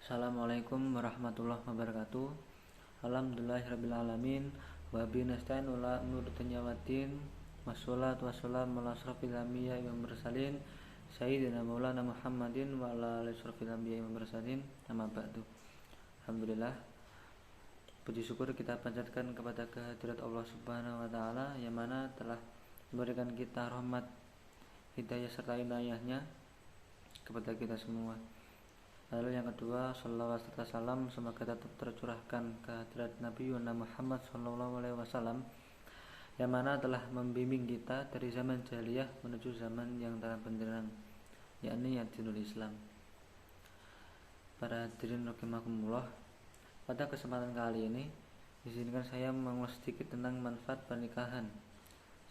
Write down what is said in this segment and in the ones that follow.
Assalamualaikum warahmatullahi wabarakatuh. Alhamdulillahirrabbilalamin. Wa bi nasta'in wala nur tanyawatin. Wassalatu wassalamu ala asrofil anbiya'i wal mursalin sayyidina maulana Muhammadin wa ala alihi asrofil anbiya'i wal mursalin. Amma ba'du. Alhamdulillah, puji syukur kita panjatkan kepada kehadirat Allah Subhanahu wa taala yang mana telah memberikan kita rahmat, hidayah serta inayahnya kepada kita semua. Lalu yang kedua, sallallahu alaihi wasallam semoga tetap tercurahkan kehadirat Nabi Muhammad sallallahu alaihi wasallam yang mana telah membimbing kita dari zaman jahiliyah menuju zaman yang terang benderang, yakni dinul Islam. Para hadirin rahimakumullah, pada kesempatan kali ini izinkan saya mengulas sedikit tentang manfaat pernikahan.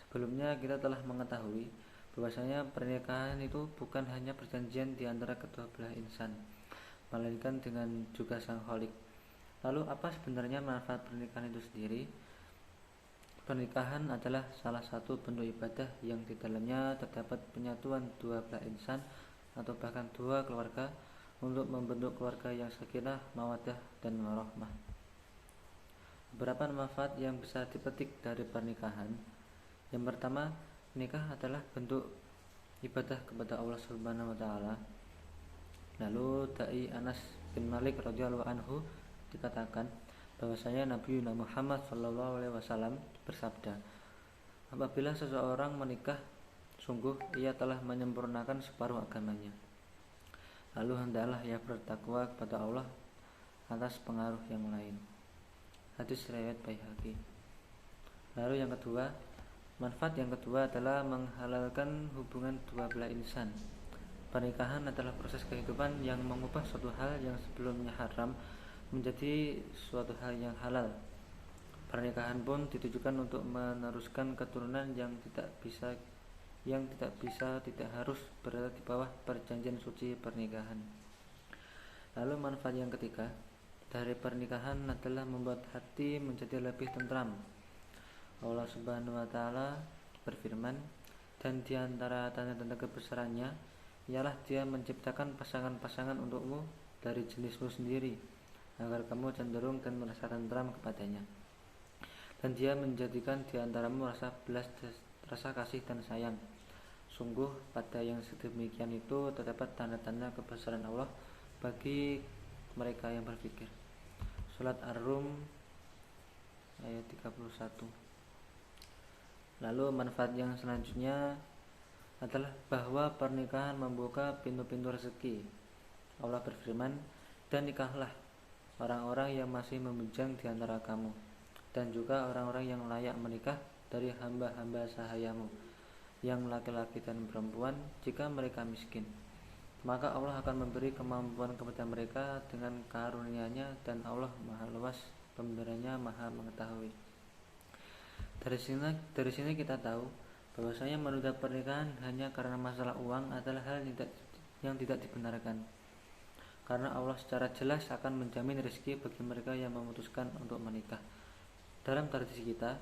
Sebelumnya kita telah mengetahui bahwasanya pernikahan itu bukan hanya perjanjian di antara kedua belah insan, melainkan dengan juga Sang Khalik. Lalu apa sebenarnya manfaat pernikahan itu sendiri? Pernikahan adalah salah satu bentuk ibadah yang di dalamnya terdapat penyatuan dua belah insan atau bahkan dua keluarga untuk membentuk keluarga yang sakinah, mawaddah, dan warahmah. Beberapa manfaat yang bisa dipetik dari pernikahan. Yang pertama, nikah adalah bentuk ibadah kepada Allah Subhanahu wa taala. Lalu Dai Anas bin Malik radhiyallahu anhu dikatakan bahwasanya Nabi Muhammad sallallahu alaihi wasallam bersabda, apabila seseorang menikah, sungguh ia telah menyempurnakan separuh agamanya. Lalu hendaklah ia bertakwa kepada Allah atas pengaruh yang lain. Hadis riwayat Baihaqi. Lalu yang kedua, manfaat yang kedua adalah menghalalkan hubungan dua belah insan. Pernikahan adalah proses kehidupan yang mengubah suatu hal yang sebelumnya haram menjadi suatu hal yang halal. Pernikahan pun ditujukan untuk meneruskan keturunan yang tidak harus berada di bawah perjanjian suci pernikahan. Lalu manfaat yang ketiga dari pernikahan adalah membuat hati menjadi lebih tentram. Allah Subhanahu wa taala berfirman, dan di antara tanda-tanda kebesarannya ialah Dia menciptakan pasangan-pasangan untukmu dari jenismu sendiri, agar kamu cenderung dan merasa tentram kepadanya. Dan Dia menjadikan di antaramu rasa kasih dan sayang. Sungguh pada yang sedemikian itu terdapat tanda-tanda kebesaran Allah bagi mereka yang berpikir. Surat Ar-Rum ayat 31. Lalu manfaat yang selanjutnya adalah bahwa pernikahan membuka pintu-pintu rezeki. Allah berfirman, dan nikahlah orang-orang yang masih membujang di antara kamu, dan juga orang-orang yang layak menikah dari hamba-hamba sahayamu, yang laki-laki dan perempuan, jika mereka miskin. Maka Allah akan memberi kemampuan kepada mereka dengan karunia-Nya, dan Allah Maha luas pemberiannya, Maha mengetahui. Dari sini kita tahu bahwasanya menunda pernikahan hanya karena masalah uang adalah hal yang tidak dibenarkan, karena Allah secara jelas akan menjamin rezeki bagi mereka yang memutuskan untuk menikah. Dalam tradisi kita,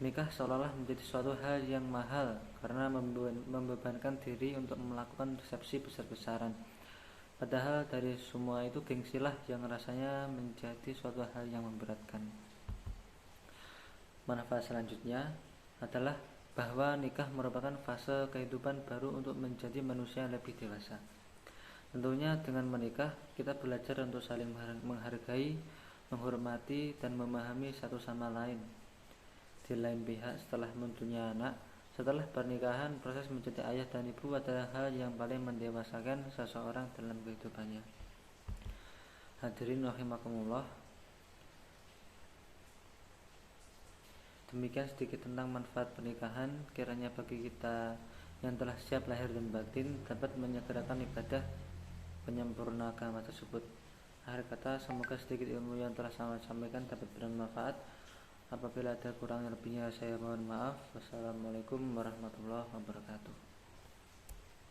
nikah seolah-olah menjadi suatu hal yang mahal karena membebankan diri untuk melakukan resepsi besar-besaran. Padahal dari semua itu gengsilah yang rasanya menjadi suatu hal yang memberatkan. Manfaat selanjutnya adalah bahwa nikah merupakan fase kehidupan baru untuk menjadi manusia yang lebih dewasa. Tentunya dengan menikah kita belajar untuk saling menghargai, menghormati, dan memahami satu sama lain. Di lain pihak, setelah mempunyai anak, setelah pernikahan, proses menjadi ayah dan ibu adalah hal yang paling mendewasakan seseorang dalam kehidupannya. Hadirin rahimakumullah, demikian sedikit tentang manfaat pernikahan. Kiranya bagi kita yang telah siap lahir dan batin dapat menyegerakan ibadah penyempurna agama tersebut. Akhir kata, semoga sedikit ilmu yang telah saya sampaikan dapat bermanfaat. Apabila ada kurang lebihnya saya mohon maaf. Wassalamualaikum warahmatullahi wabarakatuh.